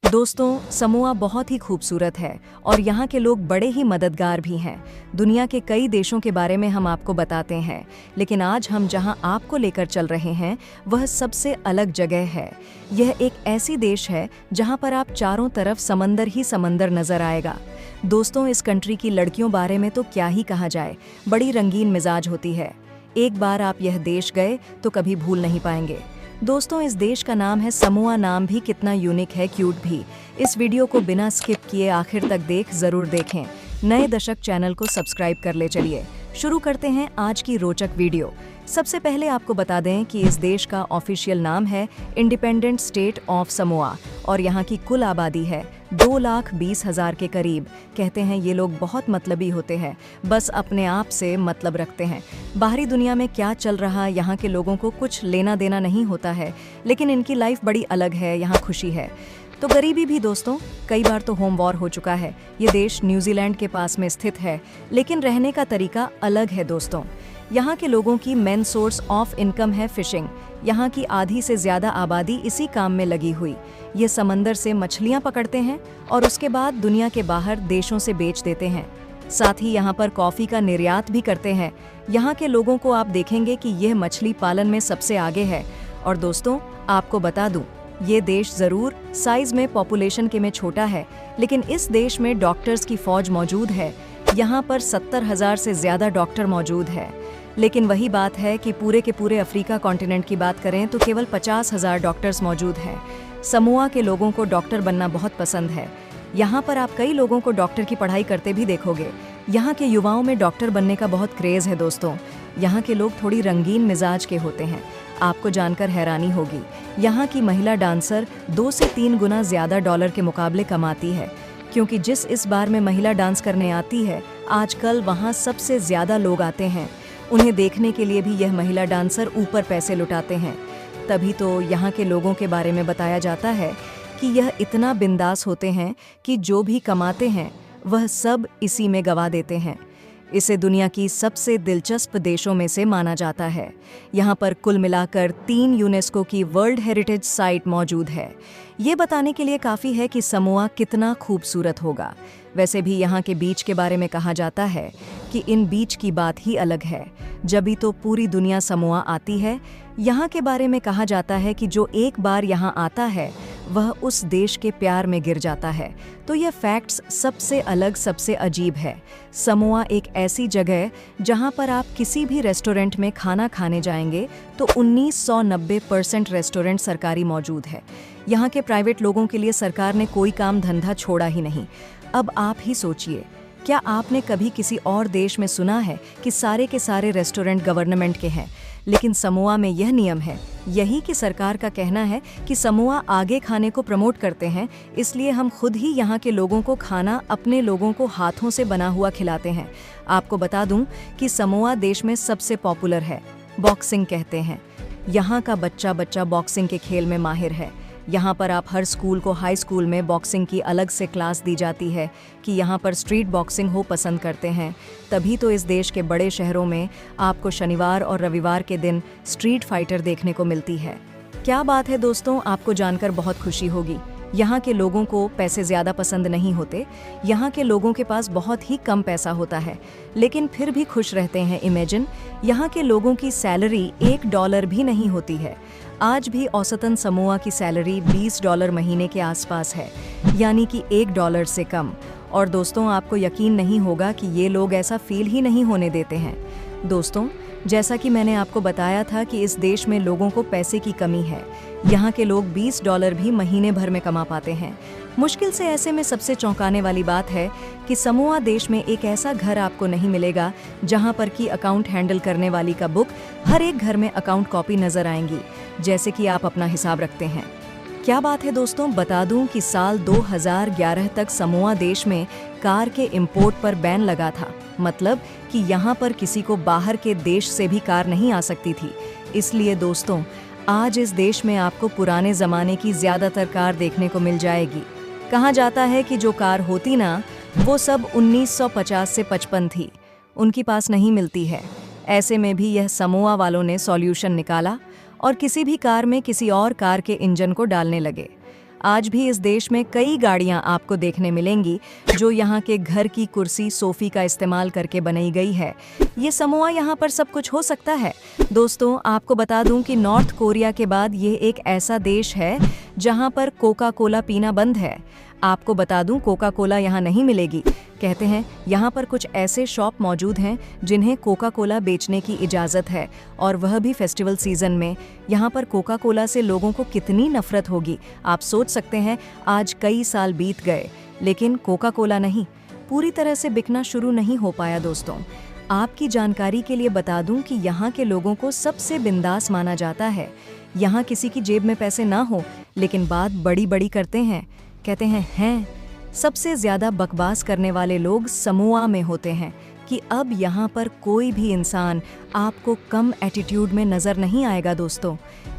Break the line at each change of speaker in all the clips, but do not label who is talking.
दोस्तों, समोआ बहुत ही खूबसूरत है और यहाँ के लोग बड़े ही मददगार भी हैं। दुनिया के कई देशों के बारे में हम आपको बताते हैं, लेकिन आज हम जहाँ आपको लेकर चल रहे हैं वह सबसे अलग जगह है। यह एक ऐसी देश है जहाँ पर आप चारों तरफ समंदर ही समंदर नजर आएगा। दोस्तों, इस कंट्री की लड़कियों बारे में तो क्या ही कहा जाए, बड़ी रंगीन मिजाज होती है। एक बार आप यह देश गए तो कभी भूल नहीं पाएंगे। दोस्तों, इस देश का नाम है समोआ। नाम भी कितना यूनिक है, क्यूट भी। इस वीडियो को बिना स्किप किए आखिर तक जरूर देखें। नए दशक चैनल को सब्सक्राइब कर ले। चलिए शुरू करते हैं आज की रोचक वीडियो। सबसे पहले आपको बता दें कि इस देश का ऑफिशियल नाम है इंडिपेंडेंट स्टेट ऑफ समोआ और यहाँ की कुल आबादी है 2,20,000 के करीब। कहते हैं ये लोग बहुत मतलबी होते हैं, बस अपने आप से मतलब रखते हैं। बाहरी दुनिया में क्या चल रहा यहाँ के लोगों को कुछ लेना देना नहीं होता है, लेकिन इनकी लाइफ बड़ी अलग है। यहाँ खुशी है तो गरीबी भी। दोस्तों, कई बार तो होम वॉर हो चुका है। ये देश न्यूजीलैंड के पास में स्थित है, लेकिन रहने का तरीका अलग है। दोस्तों, यहाँ के लोगों की मेन सोर्स ऑफ इनकम है फिशिंग। यहाँ की आधी से ज्यादा आबादी इसी काम में लगी हुई। ये समंदर से मछलियाँ पकड़ते हैं और उसके बाद दुनिया के बाहर देशों से बेच देते हैं। साथ ही यहाँ पर कॉफ़ी का निर्यात भी करते हैं। यहाँ के लोगों को आप देखेंगे कि यह मछली पालन में सबसे आगे है। और दोस्तों, आपको बता दूं, ये देश ज़रूर साइज में पॉपुलेशन के में छोटा है, लेकिन इस देश में डॉक्टर्स की फौज मौजूद है। यहाँ पर 70,000 से ज़्यादा डॉक्टर मौजूद है। लेकिन वही बात है कि पूरे के पूरे अफ्रीका कॉन्टिनेंट की बात करें तो केवल 50,000 डॉक्टर्स मौजूद हैं। समोआ के लोगों को डॉक्टर बनना बहुत पसंद है। यहाँ पर आप कई लोगों को डॉक्टर की पढ़ाई करते भी देखोगे। यहाँ के युवाओं में डॉक्टर बनने का बहुत क्रेज़ है। दोस्तों, यहाँ के लोग थोड़ी रंगीन मिजाज के होते हैं। आपको जानकर हैरानी होगी, यहाँ की महिला डांसर 2 से 3 गुना ज़्यादा डॉलर के मुकाबले कमाती है, क्योंकि जिस इस बार में महिला डांस करने आती है, आजकल वहाँ सबसे ज़्यादा लोग आते हैं। उन्हें देखने के लिए भी यह महिला डांसर ऊपर पैसे लुटाते हैं। तभी तो यहाँ के लोगों के बारे में बताया जाता है कि यह इतना बिंदास होते हैं कि जो भी कमाते हैं वह सब इसी में गवा देते हैं। इसे दुनिया की सबसे दिलचस्प देशों में से माना जाता है। यहाँ पर कुल मिलाकर 3 यूनेस्को की वर्ल्ड हेरिटेज साइट मौजूद है। ये बताने के लिए काफ़ी है कि समोआ कितना खूबसूरत होगा। वैसे भी यहाँ के बीच के बारे में कहा जाता है कि इन बीच की बात ही अलग है, जभी तो पूरी दुनिया समोआ आती है। यहाँ के बारे में कहा जाता है कि जो एक बार यहाँ आता है वह उस देश के प्यार में गिर जाता है। तो यह फैक्ट्स सबसे अलग, सबसे अजीब है। समोआ एक ऐसी जगह जहाँ पर आप किसी भी रेस्टोरेंट में खाना खाने जाएंगे तो 1990% रेस्टोरेंट सरकारी मौजूद है। यहाँ के प्राइवेट लोगों के लिए सरकार ने कोई काम धंधा छोड़ा ही नहीं। अब आप ही सोचिए, क्या आपने कभी किसी और देश में सुना है कि सारे के सारे रेस्टोरेंट गवर्नमेंट के हैं? लेकिन समोआ में यह नियम है। यही कि सरकार का कहना है कि समोआ आगे खाने को प्रमोट करते हैं, इसलिए हम खुद ही यहाँ के लोगों को खाना अपने लोगों को हाथों से बना हुआ खिलाते हैं। आपको बता दूं कि समोआ देश में सबसे पॉपुलर है। बॉक्सिंग कहते हैं। यहाँ का बच्चा बच्चा बॉक्सिंग के खेल में माहिर है। यहाँ पर आप हर स्कूल को हाई स्कूल में बॉक्सिंग की अलग से क्लास दी जाती है कि यहाँ पर स्ट्रीट बॉक्सिंग हो पसंद करते हैं। तभी तो इस देश के बड़े शहरों में आपको शनिवार और रविवार के दिन स्ट्रीट फाइटर देखने को मिलती है। क्या बात है दोस्तों, आपको जानकर बहुत खुशी होगी। यहाँ के लोगों को पैसे ज़्यादा पसंद नहीं होते। यहाँ के लोगों के पास बहुत ही कम पैसा होता है, लेकिन फिर भी खुश रहते हैं। इमेजिन, यहाँ के लोगों की सैलरी $1 भी नहीं होती है। आज भी औसतन समोआ की सैलरी $20 महीने के आसपास है, यानी कि $1 से कम। और दोस्तों, आपको यकीन नहीं होगा कि ये लोग ऐसा फील ही नहीं होने देते हैं। दोस्तों, जैसा कि मैंने आपको बताया था कि इस देश में लोगों को पैसे की कमी है। यहाँ के लोग $20 भी महीने भर में कमा पाते हैं, मुश्किल से। ऐसे में सबसे चौंकाने वाली बात है कि समोआ देश में एक ऐसा घर आपको नहीं मिलेगा जहाँ पर कि अकाउंट हैंडल करने वाली का बुक हर एक घर में अकाउंट कॉपी नजर आएंगी, जैसे कि आप अपना हिसाब रखते हैं। क्या बात है दोस्तों, बता दूं कि साल 2011 तक समोआ देश में कार के इंपोर्ट पर बैन लगा था। मतलब कि यहाँ पर किसी को बाहर के देश से भी कार नहीं आ सकती थी। इसलिए दोस्तों, आज इस देश में आपको पुराने ज़माने की ज़्यादातर कार देखने को मिल जाएगी। कहा जाता है कि जो कार होती ना, वो सब 1950 से 55 थी, उनकी पास नहीं मिलती है। ऐसे में भी यह समोआ वालों ने सॉल्यूशन निकाला और किसी भी कार में किसी और कार के इंजन को डालने लगे। आज भी इस देश में कई गाड़ियां आपको देखने मिलेंगी जो यहाँ के घर की कुर्सी सोफी का इस्तेमाल करके बनाई गई है। ये समोआ यहाँ पर सब कुछ हो सकता है। दोस्तों, आपको बता दूं कि नॉर्थ कोरिया के बाद ये एक ऐसा देश है जहाँ पर कोका कोला पीना बंद है। आपको बता दूं, कोका कोला यहाँ नहीं मिलेगी। कहते हैं यहाँ पर कुछ ऐसे शॉप मौजूद हैं जिन्हें कोका कोला बेचने की इजाज़त है, और वह भी फेस्टिवल सीज़न में। यहाँ पर कोका कोला से लोगों को कितनी नफरत होगी, आप सोच सकते हैं। आज कई साल बीत गए, लेकिन कोका कोला नहीं, पूरी तरह से बिकना शुरू नहीं हो पाया। दोस्तों, आपकी जानकारी के लिए बता दूं कि यहाँ के लोगों को सबसे बिंदास माना जाता है। यहाँ किसी की जेब में पैसे ना हो, लेकिन बात बड़ी बड़ी करते हैं। कहते हैं सबसे ज़्यादा बकवास करने वाले लोग समोआ में होते हैं कि अब यहाँ पर कोई भी इंसान आपको कम एटीट्यूड में नज़र नहीं आएगा। दोस्तों,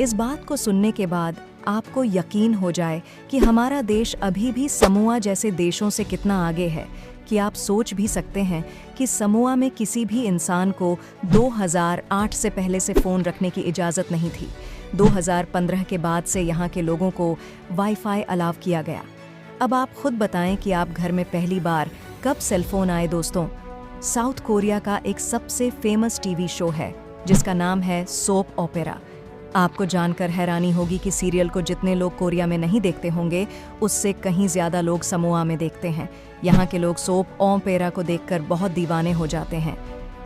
इस बात को सुनने के बाद आपको यकीन हो जाए कि हमारा देश अभी भी समोआ जैसे देशों से कितना आगे है, कि आप सोच भी सकते हैं कि समोआ में किसी भी इंसान को 2008 से पहले से फ़ोन रखने की इजाज़त नहीं थी। 2015 के बाद से यहाँ के लोगों को वाईफाई अलाव किया गया। अब आप खुद बताएं कि आप घर में पहली बार कब सेलफोन आए। दोस्तों, साउथ कोरिया का एक सबसे फेमस टीवी शो है जिसका नाम है सोप ओपेरा। आपको जानकर हैरानी होगी कि सीरियल को जितने लोग कोरिया में नहीं देखते होंगे, उससे कहीं ज़्यादा लोग समोआ में देखते हैं। यहाँ के लोग सोप ओपेरा को देखकर बहुत दीवाने हो जाते हैं।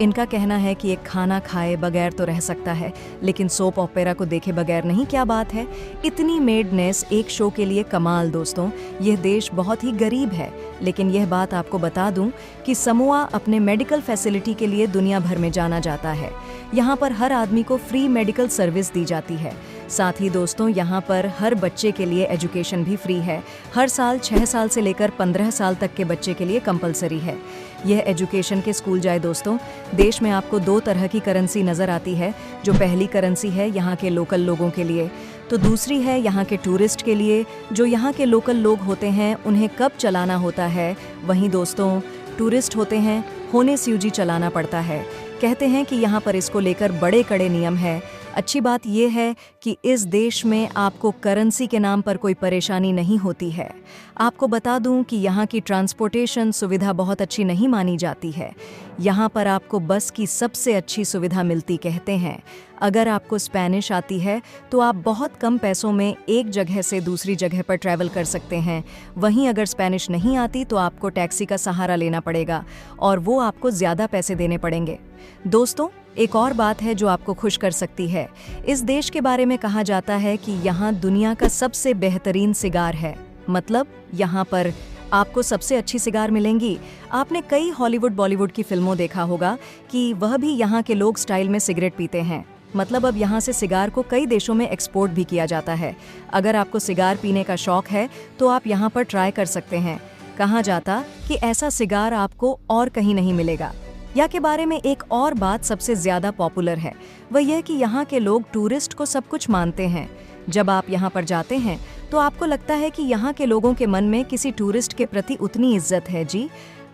इनका कहना है कि एक खाना खाए बगैर तो रह सकता है, लेकिन सोप ओपेरा को देखे बगैर नहीं। क्या बात है, इतनी मेडनेस एक शो के लिए कमाल। दोस्तों, यह देश बहुत ही गरीब है, लेकिन यह बात आपको बता दूं कि समोआ अपने मेडिकल फैसिलिटी के लिए दुनिया भर में जाना जाता है। यहाँ पर हर आदमी को फ्री मेडिकल सर्विस दी जाती है। साथ ही दोस्तों, यहाँ पर हर बच्चे के लिए एजुकेशन भी फ्री है। हर साल 6 साल से लेकर 15 साल तक के बच्चे के लिए कंपलसरी है यह एजुकेशन के स्कूल जाए। दोस्तों, देश में आपको 2 तरह की करेंसी नज़र आती है। जो पहली करेंसी है यहाँ के लोकल लोगों के लिए, तो दूसरी है यहाँ के टूरिस्ट के लिए। जो यहाँ के लोकल लोग होते हैं उन्हें कब चलाना होता है, वहीं दोस्तों टूरिस्ट होते हैं होने स्यूजी चलाना पड़ता है। कहते हैं कि यहाँ पर इसको लेकर बड़े कड़े नियम है। अच्छी बात यह है कि इस देश में आपको करेंसी के नाम पर कोई परेशानी नहीं होती है। आपको बता दूं कि यहाँ की ट्रांसपोर्टेशन सुविधा बहुत अच्छी नहीं मानी जाती है। यहाँ पर आपको बस की सबसे अच्छी सुविधा मिलती। कहते हैं अगर आपको स्पेनिश आती है तो आप बहुत कम पैसों में एक जगह से दूसरी जगह पर ट्रैवल कर सकते हैं। वहीं अगर स्पेनिश नहीं आती तो आपको टैक्सी का सहारा लेना पड़ेगा, और वो आपको ज़्यादा पैसे देने पड़ेंगे। दोस्तों, एक और बात है जो आपको खुश कर सकती है। इस देश के बारे में कहा जाता है कि यहाँ दुनिया का सबसे बेहतरीन सिगार है। मतलब यहाँ पर आपको सबसे अच्छी सिगार मिलेंगी। आपने कई हॉलीवुड बॉलीवुड की फिल्मों देखा होगा कि वह भी यहाँ के लोग स्टाइल में सिगरेट पीते हैं। मतलब अब यहाँ से सिगार को कई देशों में एक्सपोर्ट भी किया जाता है। अगर आपको सिगार पीने का शौक है तो आप यहाँ पर ट्राई कर सकते हैं। कहा जाता कि ऐसा सिगार आपको और कहीं नहीं मिलेगा। यहाँ के बारे में एक और बात सबसे ज़्यादा पॉपुलर है, वह यह कि यहाँ के लोग टूरिस्ट को सब कुछ मानते हैं। जब आप यहाँ पर जाते हैं तो आपको लगता है कि यहाँ के लोगों के मन में किसी टूरिस्ट के प्रति उतनी इज्जत है। जी,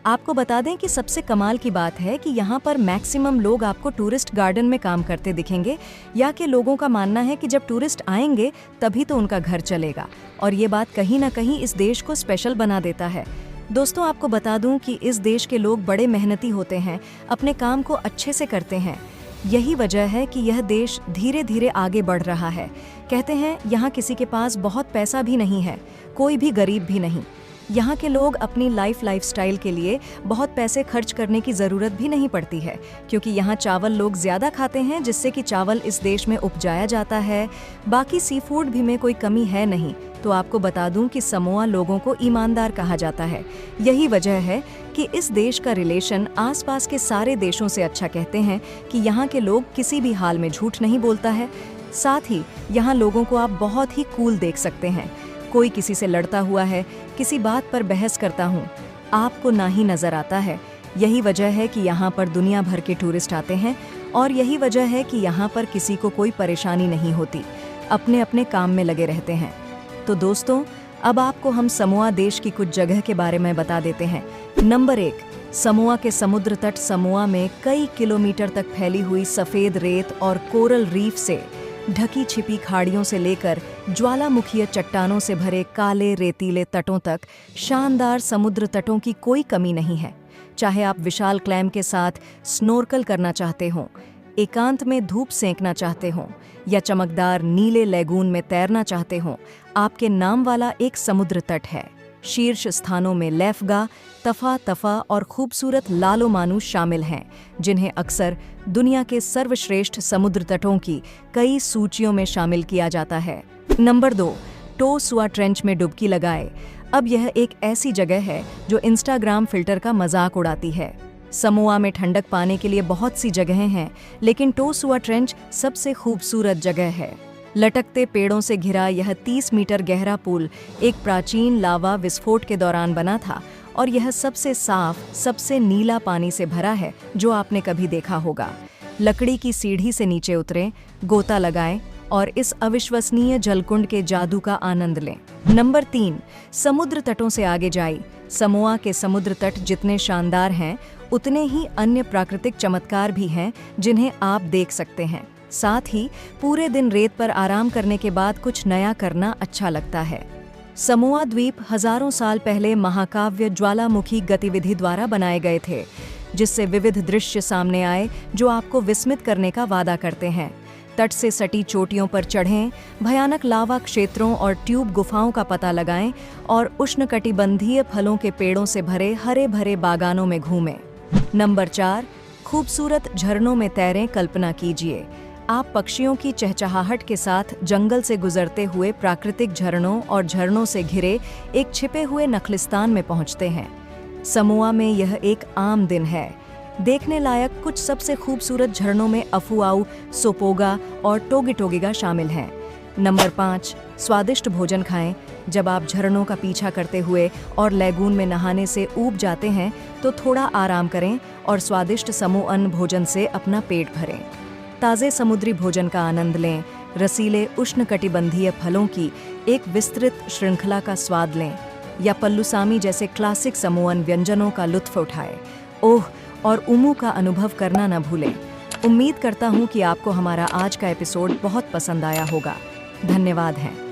आपको बता दें कि सबसे कमाल की बात है कि यहाँ पर मैक्सिमम लोग आपको टूरिस्ट गार्डन में काम करते दिखेंगे। यहाँ के लोगों का मानना है कि जब टूरिस्ट आएंगे तभी तो उनका घर चलेगा, और ये बात कहीं ना कहीं इस देश को स्पेशल बना देता है। दोस्तों, आपको बता दूं कि इस देश के लोग बड़े मेहनती होते हैं, अपने काम को अच्छे से करते हैं। यही वजह है कि यह देश धीरे धीरे आगे बढ़ रहा है। कहते हैं यहाँ किसी के पास बहुत पैसा भी नहीं है, कोई भी गरीब भी नहीं। यहाँ के लोग अपनी लाइफस्टाइल के लिए बहुत पैसे खर्च करने की ज़रूरत भी नहीं पड़ती है, क्योंकि यहाँ चावल लोग ज़्यादा खाते हैं, जिससे कि चावल इस देश में उपजाया जाता है। बाकी सी फूड भी में कोई कमी है नहीं। तो आपको बता दूं कि समोआ लोगों को ईमानदार कहा जाता है। यही वजह है कि इस देश का रिलेशन आसपास के सारे देशों से अच्छा। कहते हैं कि यहाँ के लोग किसी भी हाल में झूठ नहीं बोलता है। साथ ही यहाँ लोगों को आप बहुत ही कूल देख सकते हैं। कोई किसी से लड़ता हुआ है, किसी बात पर बहस करता हूँ, आपको ना ही नजर आता है। यही वजह है कि यहाँ पर दुनिया भर के टूरिस्ट आते हैं, और यही वजह है कि यहाँ पर किसी को कोई परेशानी नहीं होती, अपने अपने काम में लगे रहते हैं। तो दोस्तों, अब आपको हम समोआ देश की कुछ जगह के बारे में बता देते हैं। नंबर 1, समोआ के समुद्र तट। समोआ में कई किलोमीटर तक फैली हुई सफ़ेद रेत और कोरल रीफ से ढकी छिपी खाड़ियों से लेकर ज्वालामुखीय चट्टानों से भरे काले रेतीले तटों तक शानदार समुद्र तटों की कोई कमी नहीं है। चाहे आप विशाल क्लैम के साथ स्नोर्कल करना चाहते हों, एकांत में धूप सेंकना चाहते हों या चमकदार नीले लैगून में तैरना चाहते हों, आपके नाम वाला एक समुद्र तट है। शीर्ष स्थानों में लेफगा, तफा तफा और खूबसूरत लालोमानू शामिल हैं, जिन्हें अक्सर दुनिया के सर्वश्रेष्ठ समुद्र तटों की कई सूचियों में शामिल किया जाता है। नंबर 2, टो सुआ ट्रेंच में डुबकी लगाए। अब यह एक ऐसी जगह है जो इंस्टाग्राम फिल्टर का मजाक उड़ाती है। समोआ में ठंडक पाने के लिए बहुत सी जगहें हैं, लेकिन टो सुआ ट्रेंच सबसे खूबसूरत जगह है। लटकते पेड़ों से घिरा यह 30 मीटर गहरा पुल एक प्राचीन लावा विस्फोट के दौरान बना था और यह सबसे साफ, सबसे नीला पानी से भरा है जो आपने कभी देखा होगा। लकड़ी की सीढ़ी से नीचे उतरें, गोता लगाएं और इस अविश्वसनीय जलकुंड के जादू का आनंद लें। नंबर 3, समुद्र तटों से आगे जाइए। समोआ के समुद्र तट जितने शानदार हैं, उतने ही अन्य प्राकृतिक चमत्कार भी हैं जिन्हें आप देख सकते हैं। साथ ही पूरे दिन रेत पर आराम करने के बाद कुछ नया करना अच्छा लगता है। समोआ द्वीप हजारों साल पहले महाकाव्य ज्वालामुखी गतिविधि द्वारा बनाए गए थे, जिससे विविध दृश्य सामने आए जो आपको विस्मित करने का वादा करते हैं। तट से सटी चोटियों पर चढ़ें, भयानक लावा क्षेत्रों और ट्यूब गुफाओं का पता लगाएं और उष्णकटिबंधीय फलों के पेड़ों से भरे हरे भरे बागानों में घूमें। नंबर 4, खूबसूरत झरनों में तैरें। कल्पना कीजिए, आप पक्षियों की चहचहाहट के साथ जंगल से गुजरते हुए प्राकृतिक झरनों और झरनों से घिरे एक छिपे हुए नखलिस्तान में पहुंचते हैं। समोआ में यह एक आम दिन है। देखने लायक कुछ सबसे खूबसूरत झरनों में अफुआऊ, सोपोगा और टोगिटोगिगा शामिल हैं। नंबर 5, स्वादिष्ट भोजन खाएं। जब आप झरनों का पीछा करते हुए और लैगून में नहाने से ऊब जाते हैं, तो थोड़ा आराम करें और स्वादिष्ट समोअन भोजन से अपना पेट भरें। ताज़े समुद्री भोजन का आनंद लें, रसीले उष्णकटिबंधीय फलों की एक विस्तृत श्रृंखला का स्वाद लें या पल्लुसामी जैसे क्लासिक समोअन व्यंजनों का लुत्फ उठाएं। ओह, और उमू का अनुभव करना न भूलें। उम्मीद करता हूँ कि आपको हमारा आज का एपिसोड बहुत पसंद आया होगा। धन्यवाद है।